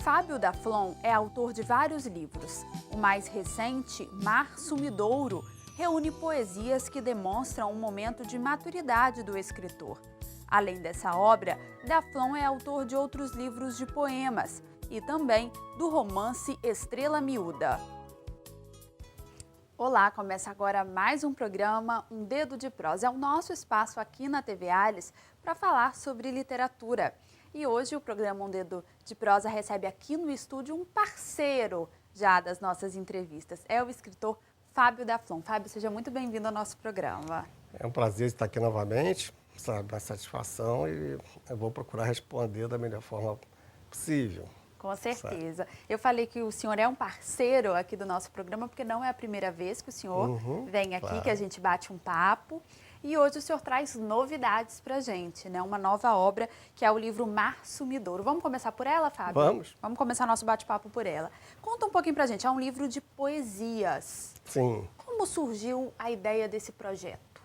Fábio Daflon é autor de vários livros. O mais recente, Mar Sumidouro, reúne poesias que demonstram um momento de maturidade do escritor. Além dessa obra, Daflon é autor de outros livros de poemas e também do romance Estrela Miúda. Olá, começa agora mais um programa, Um Dedo de Prosa. É o nosso espaço aqui na TV Alhes para falar sobre literatura. E hoje o programa Um Dedo de Prosa recebe aqui no estúdio um parceiro já das nossas entrevistas. É o escritor Fábio Daflon. Fábio, seja muito bem-vindo ao nosso programa. É um prazer estar aqui novamente, sabe, a satisfação, e eu vou procurar responder da melhor forma possível. Com certeza. Eu falei que o senhor é um parceiro aqui do nosso programa, porque não é a primeira vez que o senhor vem aqui, claro. que a gente bate um papo. E hoje o senhor traz novidades pra gente, né? Uma nova obra, que é o livro Mar Sumidouro. Vamos começar por ela, Fábio? Vamos. Vamos começar nosso bate-papo por ela. Conta um pouquinho pra gente, é um livro de poesias. Sim. Como surgiu a ideia desse projeto?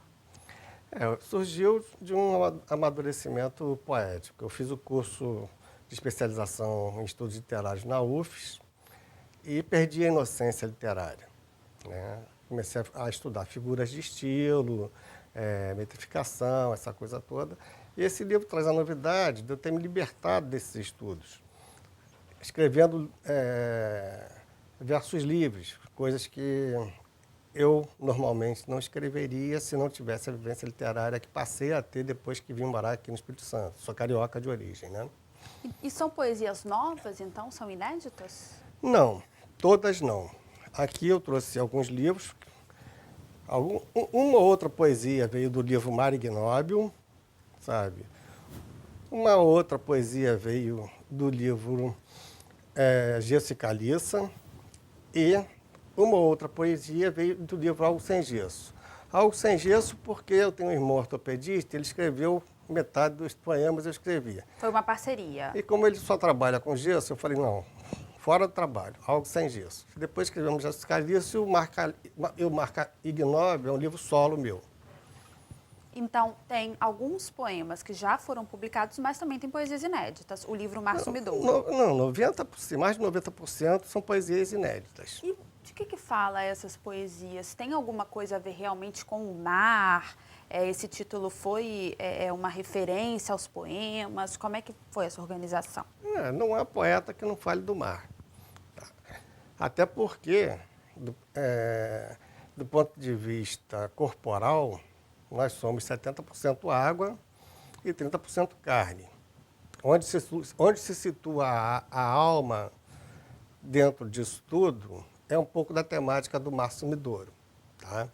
Surgiu de um amadurecimento poético. Eu fiz o curso de especialização em estudos literários na UFES e perdi a inocência literária, né? Comecei a estudar figuras de estilo, metrificação, essa coisa toda. E esse livro traz a novidade de eu ter me libertado desses estudos, escrevendo versos livres, coisas que eu normalmente não escreveria se não tivesse a vivência literária que passei a ter depois que vim morar aqui no Espírito Santo. Sou carioca de origem, né? E são poesias novas, então? São inéditas? Não, todas não. Aqui eu trouxe alguns livros. Uma outra poesia veio do livro Mar Ignóbil, sabe? Uma outra poesia veio do livro Gesso e Caliça. E uma outra poesia veio do livro Algo Sem Gesso. Algo Sem Gesso porque eu tenho um irmão ortopedista, ele escreveu metade dos poemas eu escrevia. Foi uma parceria. E como ele só trabalha com gesso, eu falei, não, fora do trabalho, Algo Sem Gesso. Depois escrevemos Gesso e Caliça e o Mar Ignóbil é um livro solo meu. Então, tem alguns poemas que já foram publicados, mas também tem poesias inéditas. O livro Mar Sumidouro. Não, 90%, mais de 90% são poesias inéditas. E de que fala essas poesias? Tem alguma coisa a ver realmente com o mar? Esse título foi uma referência aos poemas? Como é que foi essa organização? Não há poeta que não fale do mar. Tá? Até porque, do ponto de vista corporal, nós somos 70% água e 30% carne. Onde se situa a alma dentro disso tudo é um pouco da temática do Mar Sumidouro, tá?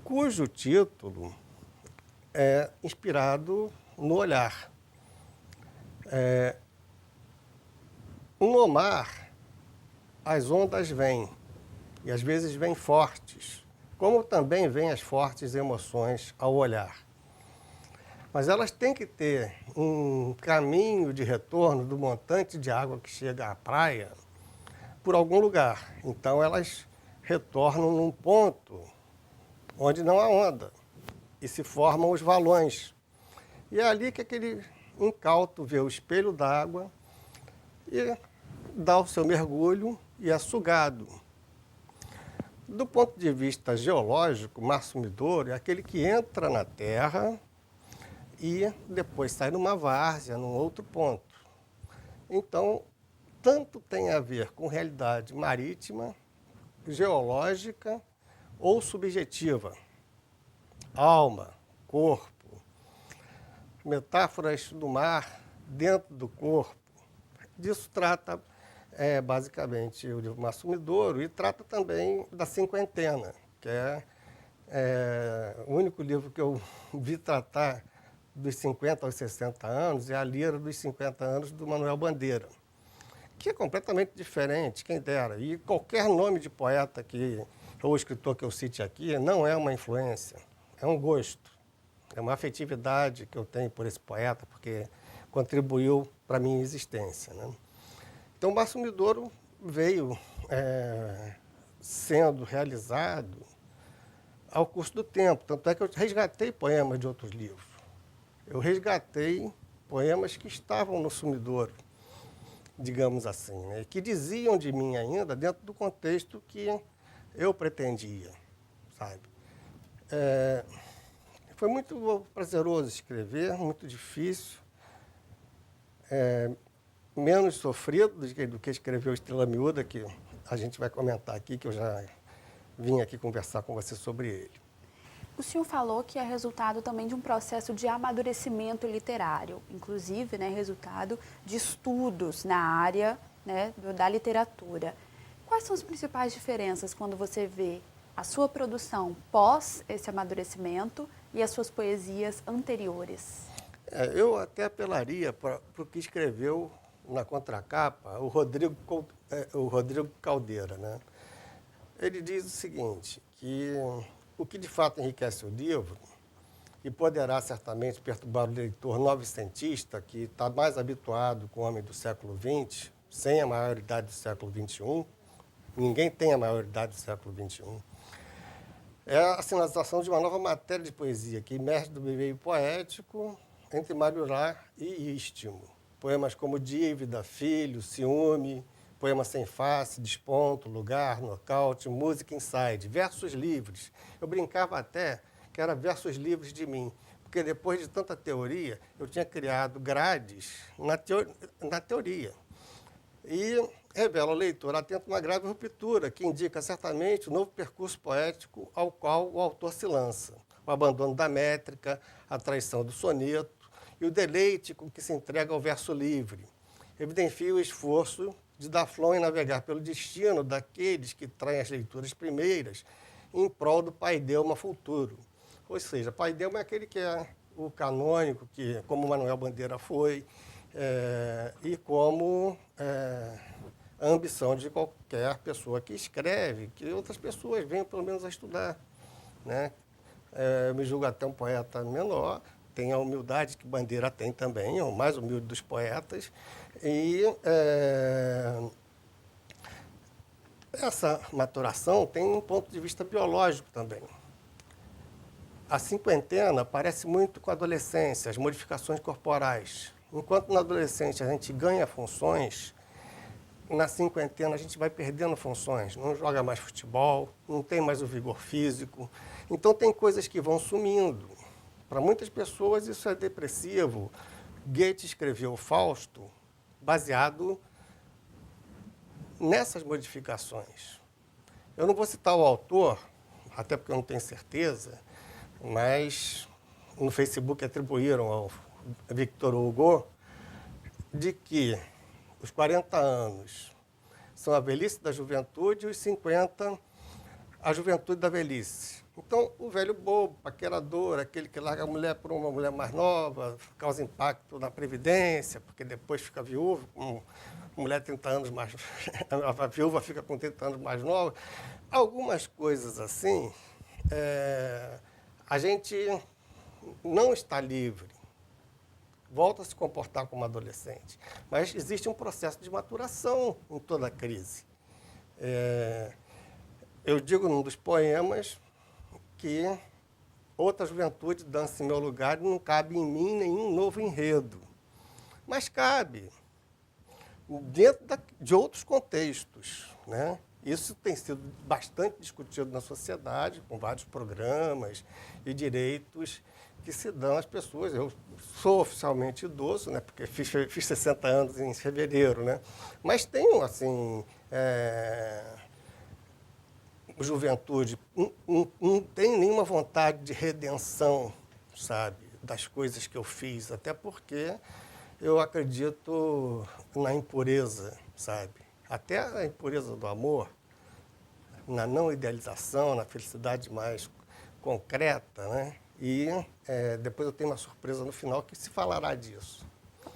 Cujo título é inspirado no olhar. No mar, as ondas vêm, e às vezes vêm fortes, como também vêm as fortes emoções ao olhar. Mas elas têm que ter um caminho de retorno do montante de água que chega à praia por algum lugar. Então elas retornam num ponto onde não há onda e se formam os valões. E é ali que aquele incauto vê o espelho d'água e dá o seu mergulho e é sugado. Do ponto de vista geológico, Mar Sumidouro é aquele que entra na terra e depois sai numa várzea, num outro ponto. Então, tanto tem a ver com realidade marítima, geológica ou subjetiva. Alma, corpo, metáforas do mar dentro do corpo. Disso trata basicamente o livro Mar Sumidouro e trata também da cinquentena, que é o único livro que eu vi tratar dos 50 aos 60 anos, é a Lira dos 50 anos do Manuel Bandeira, que é completamente diferente, quem dera. E qualquer nome de poeta ou escritor que eu cite aqui não é uma influência, é um gosto, é uma afetividade que eu tenho por esse poeta, porque contribuiu para a minha existência, né? Então, o Mar Sumidouro veio sendo realizado ao curso do tempo, tanto é que eu resgatei poemas de outros livros. Eu resgatei poemas que estavam no sumidouro, digamos assim, né? Que diziam de mim ainda dentro do contexto que eu pretendia, sabe? Foi muito prazeroso escrever, muito difícil, menos sofrido do que escrever o Estrela Miúda, que a gente vai comentar aqui, que eu já vim aqui conversar com você sobre ele. O senhor falou que é resultado também de um processo de amadurecimento literário, inclusive, né, resultado de estudos na área, né, da literatura. Quais são as principais diferenças quando você vê a sua produção pós esse amadurecimento e as suas poesias anteriores? Eu até apelaria para o que escreveu na contracapa o Rodrigo Caldeira, né? Ele diz o seguinte, que o que de fato enriquece o livro, e poderá certamente perturbar o leitor novecentista, que está mais habituado com o homem do século XX, sem a maioridade do século XXI, ninguém tem a maioridade do século XXI, é a sinalização de uma nova matéria de poesia, que emerge do meio poético entre Marujá e Istmo. Poemas como Dívida, Filho, Ciúme, Poema Sem Face, Desponto, Lugar, Nocaute, Música Inside, versos livres. Eu brincava até que era versos livres de mim, porque depois de tanta teoria, eu tinha criado grades na teoria. E revela ao leitor atento uma grave ruptura, que indica certamente o novo percurso poético ao qual o autor se lança. O abandono da métrica, a traição do soneto e o deleite com que se entrega ao verso livre. Evidencia o esforço de dar flor e navegar pelo destino daqueles que traem as leituras primeiras em prol do paideuma futuro. Ou seja, paideuma é aquele que é o canônico, que, como Manuel Bandeira foi, e como a ambição de qualquer pessoa que escreve, que outras pessoas venham pelo menos a estudar, né? Eu me julgo até um poeta menor, tem a humildade que Bandeira tem também, é o mais humilde dos poetas, e essa maturação tem um ponto de vista biológico também. A cinquentena parece muito com a adolescência, as modificações corporais. Enquanto na adolescência a gente ganha funções, na cinquentena a gente vai perdendo funções, não joga mais futebol, não tem mais o vigor físico. Então tem coisas que vão sumindo. Para muitas pessoas isso é depressivo. Goethe escreveu o Fausto baseado nessas modificações. Eu não vou citar o autor, até porque eu não tenho certeza, mas no Facebook atribuíram ao Victor Hugo de que os 40 anos são a velhice da juventude e os 50 a juventude da velhice. Então, o velho bobo, paquerador, aquele que larga a mulher por uma mulher mais nova, causa impacto na previdência, porque depois fica viúvo, com mulher 30 anos mais... a viúva fica com 30 anos mais nova. Algumas coisas assim, a gente não está livre, volta a se comportar como adolescente. Mas existe um processo de maturação em toda a crise. Eu digo num dos poemas que outra juventude dança em meu lugar e não cabe em mim nenhum novo enredo. Mas cabe dentro de outros contextos, né? Isso tem sido bastante discutido na sociedade, com vários programas e direitos que se dão às pessoas. Eu sou oficialmente idoso, né, porque fiz 60 anos em fevereiro, né? Mas tenho, assim, juventude, não tenho nenhuma vontade de redenção, sabe, das coisas que eu fiz, até porque eu acredito na impureza, sabe? Até a impureza do amor, na não idealização, na felicidade mais concreta, né? E depois eu tenho uma surpresa no final que se falará disso.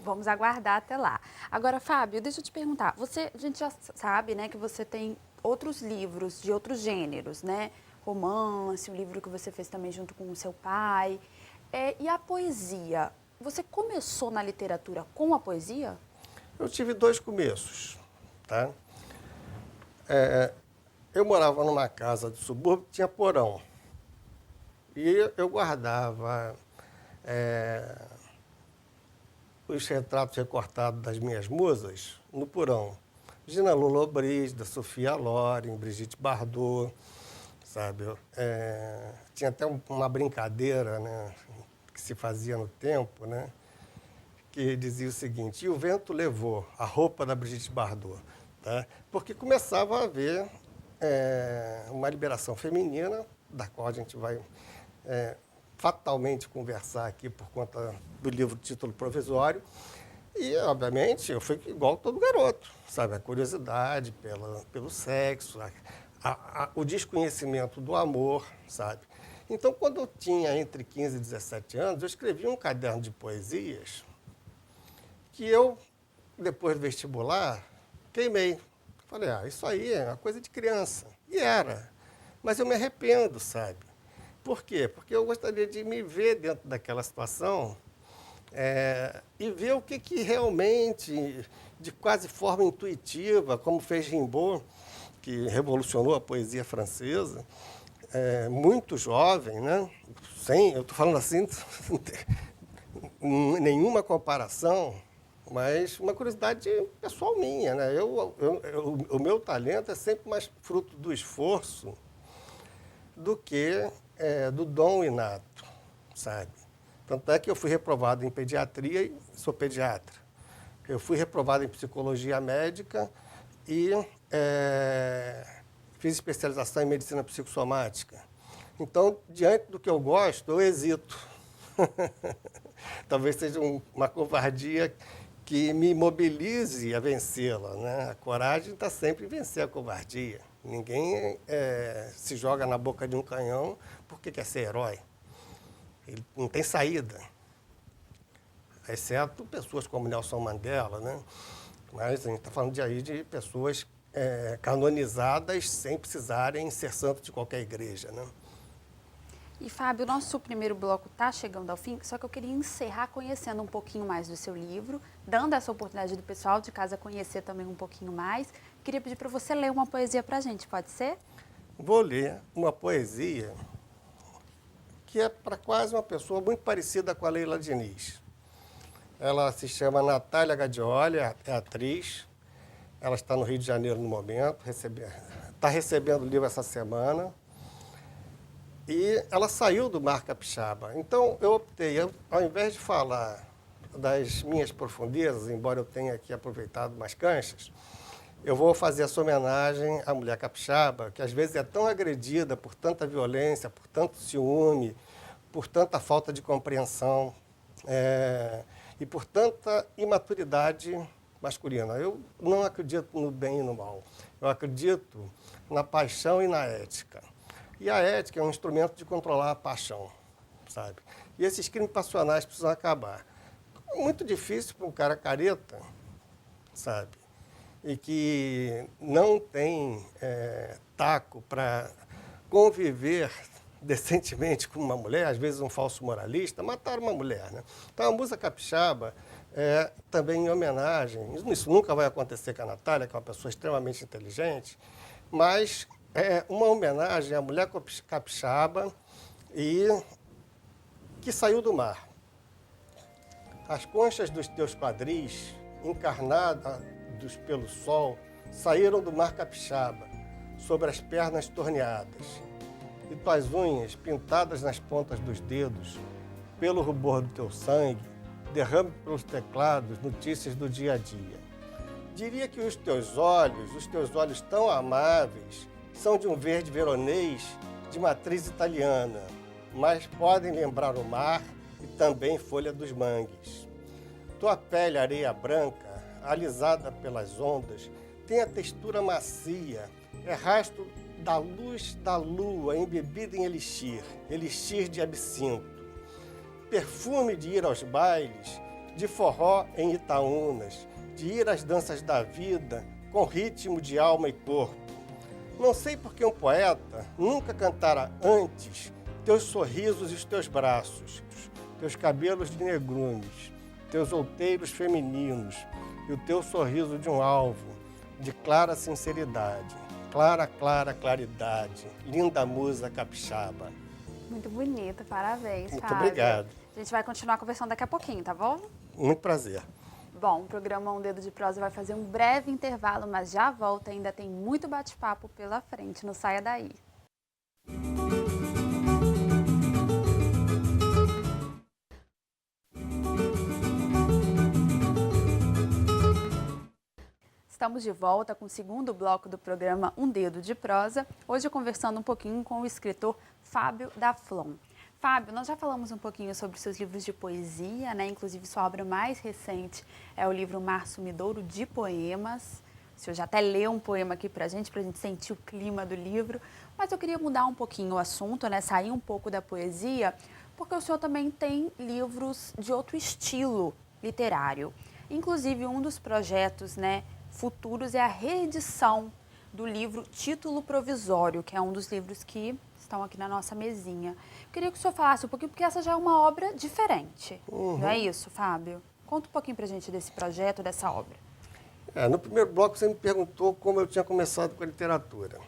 Vamos aguardar até lá. Agora, Fábio, deixa eu te perguntar. A gente já sabe, né, que você tem outros livros de outros gêneros, né? Romance, um livro que você fez também junto com o seu pai. E a poesia? Você começou na literatura com a poesia? Eu tive dois começos, tá? Eu morava numa casa de subúrbio que tinha porão. E eu guardava os retratos recortados das minhas musas no porão. Gina Lollobrigida, Sofia Loren, Brigitte Bardot, sabe? Tinha até uma brincadeira, né, que se fazia no tempo, né, que dizia o seguinte: e o vento levou a roupa da Brigitte Bardot, tá? Porque começava a haver uma liberação feminina, da qual a gente vai fatalmente conversar aqui por conta do livro de título provisório. E, obviamente, eu fui igual todo garoto, sabe? A curiosidade pelo sexo, o desconhecimento do amor, sabe? Então, quando eu tinha entre 15 e 17 anos, eu escrevi um caderno de poesias que eu, depois do vestibular, queimei. Falei, isso aí é uma coisa de criança. E era. Mas eu me arrependo, sabe? Por quê? Porque eu gostaria de me ver dentro daquela situação e ver o que realmente, de quase forma intuitiva, como fez Rimbaud, que revolucionou a poesia francesa, muito jovem, né? Eu estou falando assim, nenhuma comparação, mas uma curiosidade pessoal minha, né? O meu talento é sempre mais fruto do esforço do que do dom inato, sabe? Tanto é que eu fui reprovado em pediatria e sou pediatra. Eu fui reprovado em psicologia médica e fiz especialização em medicina psicossomática. Então, diante do que eu gosto, eu hesito. Talvez seja uma covardia que me mobilize a vencê-la, né? A coragem está sempre em vencer a covardia. Ninguém se joga na boca de um canhão porque quer ser herói. Ele não tem saída, exceto pessoas como Nelson Mandela, né? Mas a gente está falando de pessoas canonizadas sem precisarem ser santos de qualquer igreja, né? E, Fábio, o nosso primeiro bloco está chegando ao fim, só que eu queria encerrar conhecendo um pouquinho mais do seu livro, dando essa oportunidade do pessoal de casa conhecer também um pouquinho mais. Queria pedir para você ler uma poesia para a gente, pode ser? Vou ler uma poesia que é para quase uma pessoa muito parecida com a Leila Diniz. Ela se chama Natália Gadioli, é atriz. Ela está no Rio de Janeiro no momento, está recebendo o livro essa semana. E ela saiu do Mar Capixaba. Então, eu optei, ao invés de falar das minhas profundezas, embora eu tenha aqui aproveitado mais canchas, eu vou fazer essa homenagem à mulher capixaba, que às vezes é tão agredida por tanta violência, por tanto ciúme, por tanta falta de compreensão e por tanta imaturidade masculina. Eu não acredito no bem e no mal. Eu acredito na paixão e na ética. E a ética é um instrumento de controlar a paixão, sabe? E esses crimes passionais precisam acabar. É muito difícil para um cara careta, sabe? E que não tem taco para conviver decentemente com uma mulher, às vezes um falso moralista, matar uma mulher, né? Então a Musa Capixaba também em homenagem, isso nunca vai acontecer com a Natália, que é uma pessoa extremamente inteligente, mas uma homenagem à mulher capixaba e que saiu do mar. As conchas dos teus quadris, encarnadas pelo sol, saíram do mar capixaba, sobre as pernas torneadas. E tuas unhas, pintadas nas pontas dos dedos, pelo rubor do teu sangue, derrame pelos teclados notícias do dia a dia. Diria que os teus olhos tão amáveis, são de um verde veronês de matriz italiana, mas podem lembrar o mar e também folha dos mangues. Tua pele, areia branca, alisada pelas ondas, tem a textura macia, é rastro da luz da lua embebida em elixir de absinto. Perfume de ir aos bailes, de forró em Itaúnas, de ir às danças da vida com ritmo de alma e corpo. Não sei por que um poeta nunca cantara antes teus sorrisos e os teus braços, teus cabelos de negrumes, teus outeiros femininos e o teu sorriso de um alvo, de clara sinceridade, clara claridade, linda musa capixaba. Muito bonito, parabéns, Muito Fábio. obrigado. A gente vai continuar conversando daqui a pouquinho, tá bom? Muito prazer. Bom, o programa Um Dedo de Prosa vai fazer um breve intervalo, mas já volta, ainda tem muito bate-papo pela frente, não saia daí. Estamos de volta com o segundo bloco do programa Um Dedo de Prosa, hoje conversando um pouquinho com o escritor Fábio da Flon. Fábio, nós já falamos um pouquinho sobre seus livros de poesia, né? Inclusive sua obra mais recente é o livro Mar Sumidouro de Poemas. O senhor já até leu um poema aqui pra gente sentir o clima do livro. Mas eu queria mudar um pouquinho o assunto, né? Sair um pouco da poesia, porque o senhor também tem livros de outro estilo literário. Inclusive, um dos projetos, né, futuros é a reedição do livro Título Provisório, que é um dos livros que estão aqui na nossa mesinha. Eu queria que o senhor falasse um pouquinho, porque essa já é uma obra diferente. Não é isso, Fábio? Conta um pouquinho pra gente desse projeto, dessa obra. No primeiro bloco você me perguntou como eu tinha começado com a literatura.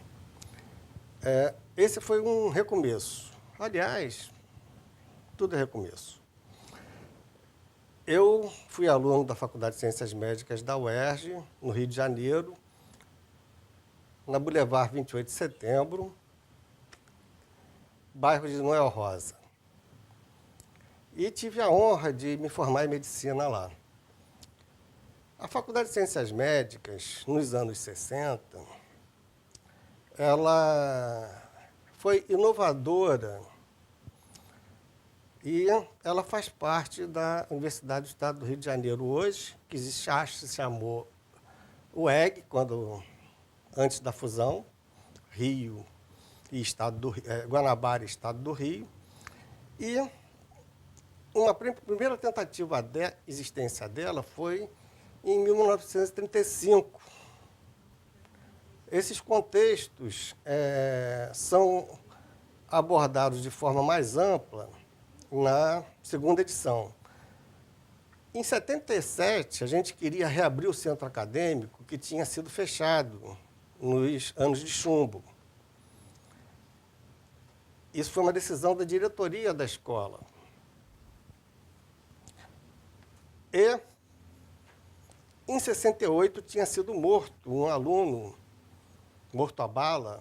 Esse foi um recomeço. Aliás, tudo é recomeço. Eu fui aluno da Faculdade de Ciências Médicas da UERJ, no Rio de Janeiro, na Boulevard 28 de Setembro, bairro de Noel Rosa. E tive a honra de me formar em medicina lá. A Faculdade de Ciências Médicas, nos anos 60, ela foi inovadora e ela faz parte da Universidade do Estado do Rio de Janeiro hoje, que se chamou UEG, antes da fusão, Rio e Estado do Guanabara e Estado do Rio. E uma primeira tentativa de existência dela foi em 1935. Esses contextos são abordados de forma mais ampla na segunda edição. Em 77, a gente queria reabrir o centro acadêmico que tinha sido fechado nos anos de chumbo. Isso foi uma decisão da diretoria da escola. E, em 68, tinha sido morto um aluno, morto a bala,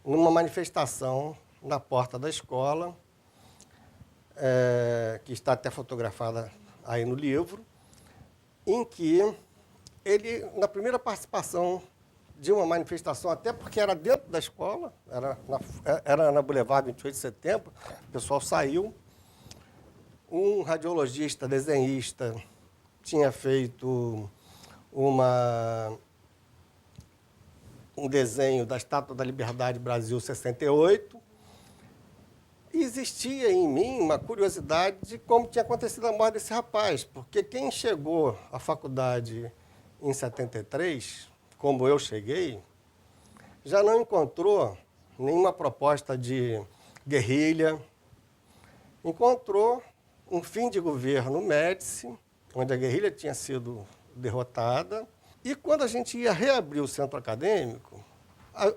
numa manifestação na porta da escola, que está até fotografada aí no livro, em que ele, na primeira participação de uma manifestação, até porque era dentro da escola, era na Boulevard 28 de Setembro, o pessoal saiu, um radiologista, desenhista, tinha feito um desenho da Estátua da Liberdade Brasil 68, e existia em mim uma curiosidade de como tinha acontecido a morte desse rapaz, porque quem chegou à faculdade em 73, como eu cheguei, já não encontrou nenhuma proposta de guerrilha, encontrou um fim de governo Médici, onde a guerrilha tinha sido derrotada, e quando a gente ia reabrir o centro acadêmico,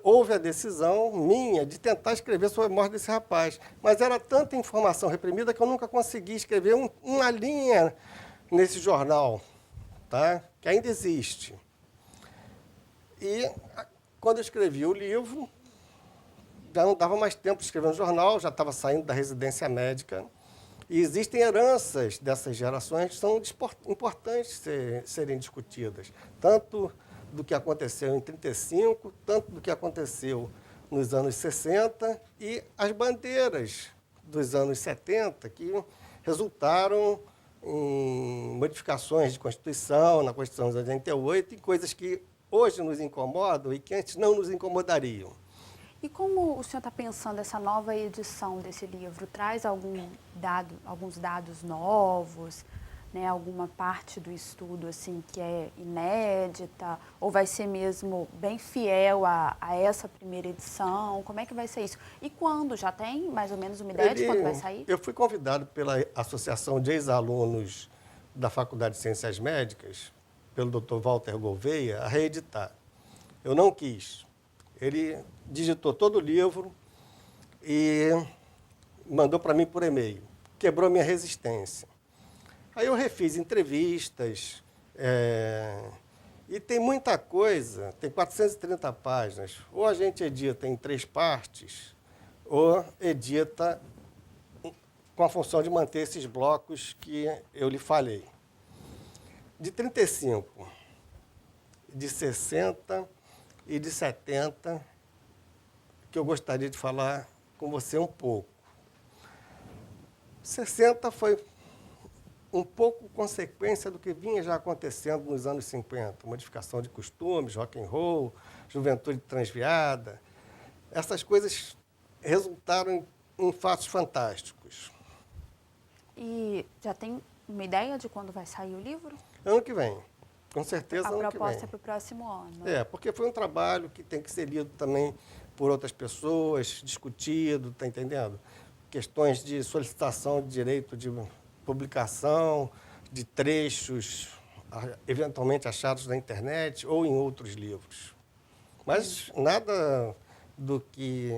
houve a decisão minha de tentar escrever sobre a morte desse rapaz. Mas era tanta informação reprimida que eu nunca consegui escrever uma linha nesse jornal, tá? Que ainda existe. E quando eu escrevi o livro, já não dava mais tempo de escrever no jornal, já estava saindo da residência médica. E existem heranças dessas gerações que são importantes serem discutidas, tanto do que aconteceu em 35, tanto do que aconteceu nos anos 60 e as bandeiras dos anos 70, que resultaram em modificações de Constituição, na Constituição de 88, e coisas que hoje nos incomodam e que antes não nos incomodariam. E como o senhor está pensando essa nova edição desse livro? Traz alguns dados novos, né? Alguma parte do estudo assim, que é inédita? Ou vai ser mesmo bem fiel a essa primeira edição? Como é que vai ser isso? E quando? Já tem mais ou menos uma ideia de quando vai sair? Eu fui convidado pela Associação de Ex-Alunos da Faculdade de Ciências Médicas, pelo Dr. Walter Gouveia, a reeditar. Eu não quis. Ele digitou todo o livro, e mandou para mim por e-mail. Quebrou minha resistência. Aí eu refiz entrevistas, e tem muita coisa, tem 430 páginas. Ou a gente edita em 3 partes, ou edita com a função de manter esses blocos que eu lhe falei. De 35, de 60 e de 70, que eu gostaria de falar com você um pouco. 60 foi um pouco consequência do que vinha já acontecendo nos anos 50, modificação de costumes, rock and roll, juventude transviada. Essas coisas resultaram em fatos fantásticos. E já tem uma ideia de quando vai sair o livro? Ano que vem, com certeza ano que vem. A proposta é para o próximo ano. Porque foi um trabalho que tem que ser lido também por outras pessoas, discutido, está entendendo? Questões de solicitação de direito de publicação, de trechos eventualmente achados na internet ou em outros livros. Mas nada do que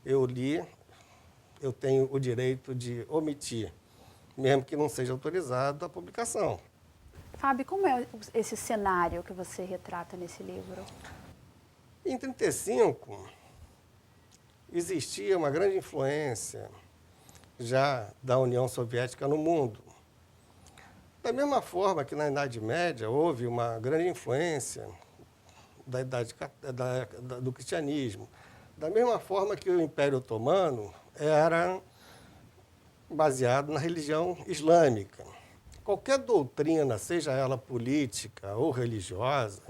eu li eu tenho o direito de omitir, mesmo que não seja autorizado a publicação. Fábio, como é esse cenário que você retrata nesse livro? Em 1935, existia uma grande influência já da União Soviética no mundo. Da mesma forma que na Idade Média houve uma grande influência do cristianismo. Da mesma forma que o Império Otomano era baseado na religião islâmica. Qualquer doutrina, seja ela política ou religiosa,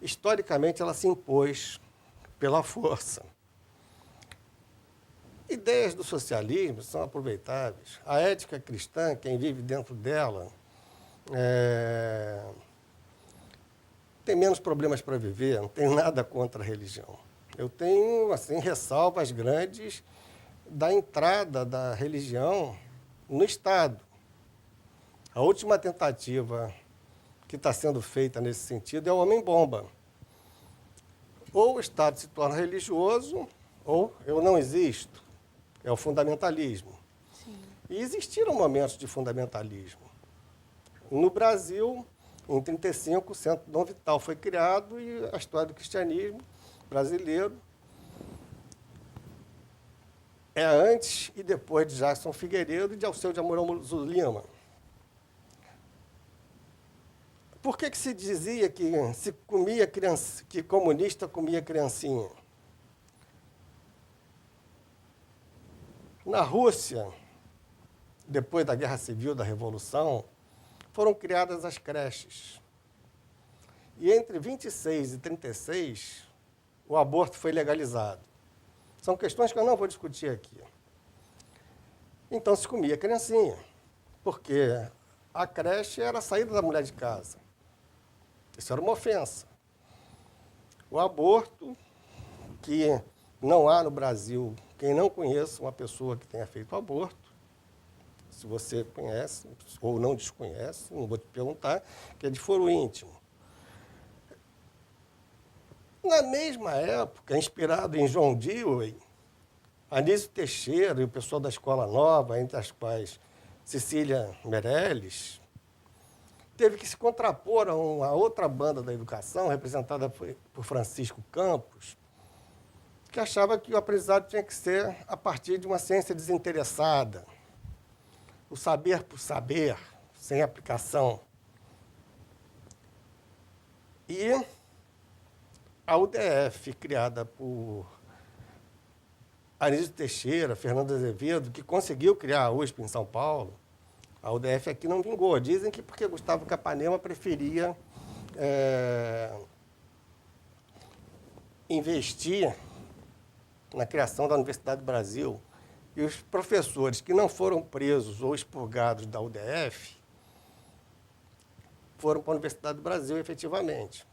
historicamente ela se impôs pela força. Ideias do socialismo são aproveitáveis. A ética cristã, quem vive dentro dela, tem menos problemas para viver, não tenho nada contra a religião. Eu tenho, assim, ressalvas grandes da entrada da religião no Estado. A última tentativa que está sendo feita nesse sentido é o homem-bomba. Ou o Estado se torna religioso, ou eu não existo. É o fundamentalismo. Sim. E existiram momentos de fundamentalismo. No Brasil, em 1935, o Centro Dom Vital foi criado e a história do cristianismo brasileiro é antes e depois de Jackson Figueiredo e de Alceu de Amoroso Lima. Por que se dizia que se comia que comunista comia criancinha? Na Rússia, depois da Guerra Civil, da Revolução, foram criadas as creches. E entre 26 e 36, o aborto foi legalizado. São questões que eu não vou discutir aqui. Então se comia criancinha, porque a creche era a saída da mulher de casa. Isso era uma ofensa. O aborto, que não há no Brasil quem não conheça uma pessoa que tenha feito aborto, se você conhece ou não desconhece, não vou te perguntar, que é de foro íntimo. Na mesma época, inspirado em John Dewey, Anísio Teixeira e o pessoal da Escola Nova, entre as quais Cecília Meirelles, teve que se contrapor a uma outra banda da educação, representada por Francisco Campos, que achava que o aprendizado tinha que ser a partir de uma ciência desinteressada, o saber por saber, sem aplicação. E a UDF, criada por Anísio Teixeira, Fernando Azevedo, que conseguiu criar a USP em São Paulo, a UDF aqui não vingou. Dizem que porque Gustavo Capanema preferia investir na criação da Universidade do Brasil. E os professores que não foram presos ou expurgados da UDF foram para a Universidade do Brasil, efetivamente.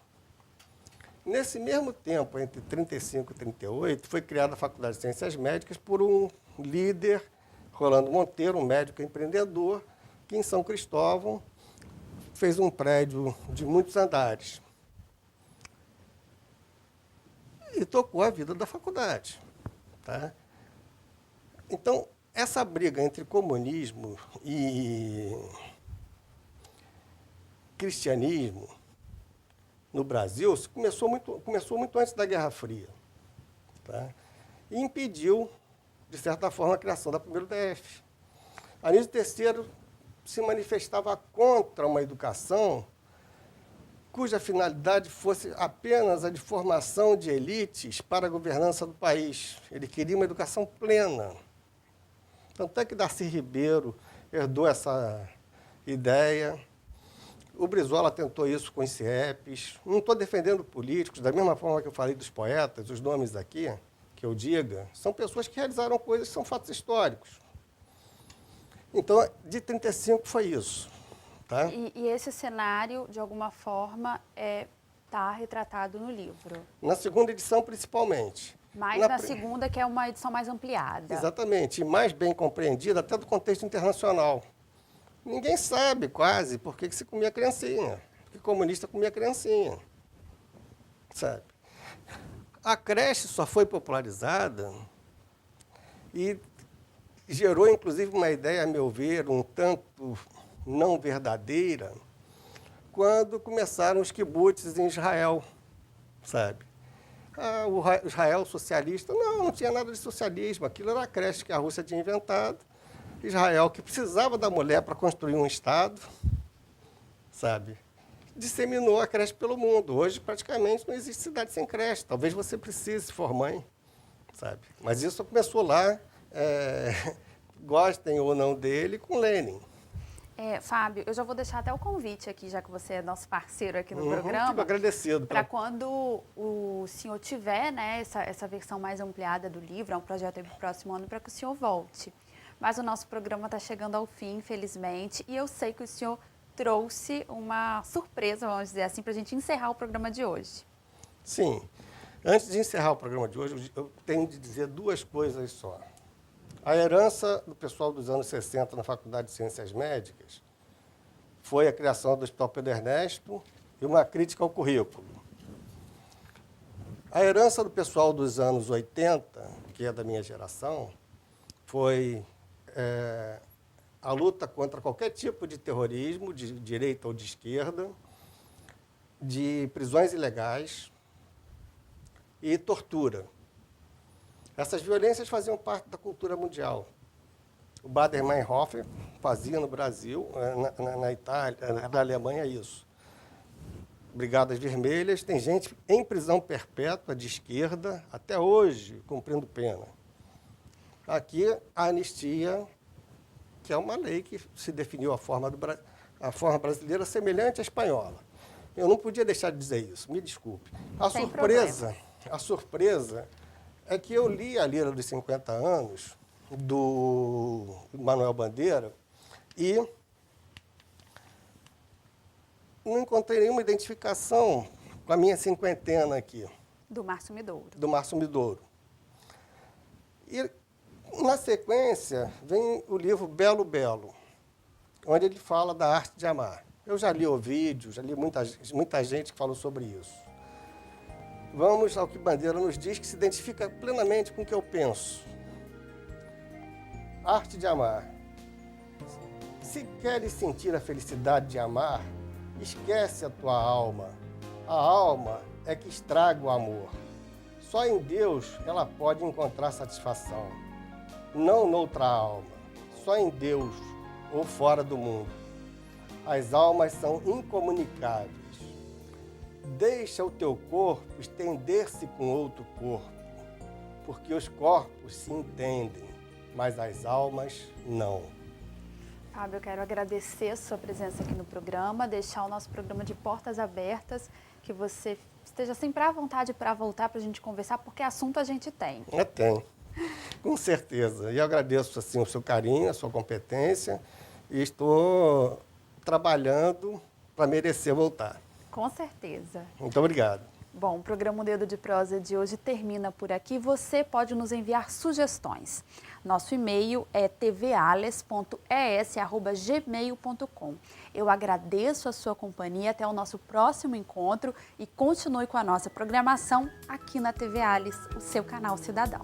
Nesse mesmo tempo, entre 1935 e 1938, foi criada a Faculdade de Ciências Médicas por um líder, Rolando Monteiro, um médico empreendedor, que em São Cristóvão fez um prédio de muitos andares. E tocou a vida da faculdade. Tá? Então, essa briga entre comunismo e cristianismo no Brasil começou muito antes da Guerra Fria. Tá? E impediu, de certa forma, a criação da primeira UDF. Anísio III se manifestava contra uma educação cuja finalidade fosse apenas a de formação de elites para a governança do país. Ele queria uma educação plena. Tanto é que Darcy Ribeiro herdou essa ideia. O Brizola tentou isso com os CIEPs. Não estou defendendo políticos, da mesma forma que eu falei dos poetas, os nomes aqui, que eu diga, são pessoas que realizaram coisas que são fatos históricos. Então, de 35 foi isso. Tá? E esse cenário, de alguma forma, está retratado no livro? Na segunda edição, principalmente. Mas na segunda, que é uma edição mais ampliada. Exatamente, e mais bem compreendida até do contexto internacional. Ninguém sabe, quase, por que se comia criancinha, porque comunista comia criancinha, sabe? A creche só foi popularizada e gerou, inclusive, uma ideia, a meu ver, um tanto não verdadeira, quando começaram os kibbutz em Israel, sabe? O Israel socialista, não tinha nada de socialismo, aquilo era a creche que a Rússia tinha inventado. Israel, que precisava da mulher para construir um Estado, sabe? Disseminou a creche pelo mundo. Hoje, praticamente, não existe cidade sem creche. Talvez você precise se for mãe, sabe? Mas isso começou lá, gostem ou não dele, com Lenin. Fábio, eu já vou deixar até o convite aqui, já que você é nosso parceiro aqui no programa. Fico agradecido. Para quando o senhor tiver, né, essa versão mais ampliada do livro, é um projeto para o próximo ano, para que o senhor volte. Mas o nosso programa está chegando ao fim, infelizmente, e eu sei que o senhor trouxe uma surpresa, vamos dizer assim, para a gente encerrar o programa de hoje. Sim. Antes de encerrar o programa de hoje, eu tenho de dizer duas coisas só. A herança do pessoal dos anos 60 na Faculdade de Ciências Médicas foi a criação do Hospital Pedro Ernesto e uma crítica ao currículo. A herança do pessoal dos anos 80, que é da minha geração, foi a luta contra qualquer tipo de terrorismo, de direita ou de esquerda, de prisões ilegais e tortura. Essas violências faziam parte da cultura mundial. O Baader-Meinhof fazia no Brasil, na Itália, na Alemanha, isso. Brigadas Vermelhas, tem gente em prisão perpétua de esquerda, até hoje, cumprindo pena. Aqui, a anistia, que é uma lei que se definiu a forma brasileira semelhante à espanhola. Eu não podia deixar de dizer isso, me desculpe. A surpresa é que eu li A Lira dos 50 Anos, do Manuel Bandeira, e não encontrei nenhuma identificação com a minha cinquentena aqui. Do Márcio Midouro. Do Márcio Midouro. E, na sequência, vem o livro Belo Belo, onde ele fala da arte de amar. Eu já li o vídeo, já li muita gente que falou sobre isso. Vamos ao que Bandeira nos diz, que se identifica plenamente com o que eu penso. Arte de amar. Se queres sentir a felicidade de amar, esquece a tua alma. A alma é que estraga o amor. Só em Deus ela pode encontrar satisfação. Não noutra alma. Só em Deus ou fora do mundo. As almas são incomunicáveis. Deixa o teu corpo estender-se com outro corpo, porque os corpos se entendem, mas as almas não. Fábio, eu quero agradecer a sua presença aqui no programa, deixar o nosso programa de portas abertas, que você esteja sempre à vontade para voltar para a gente conversar, porque assunto a gente tem. Tem, com certeza. E eu agradeço assim, o seu carinho, a sua competência, e estou trabalhando para merecer voltar. Com certeza. Muito obrigado. Bom, o programa O Dedo de Prosa de hoje termina por aqui. Você pode nos enviar sugestões. Nosso e-mail é tvales.es@gmail.com. Eu agradeço a sua companhia. Até o nosso próximo encontro e continue com a nossa programação aqui na TV Ales, o seu canal cidadão.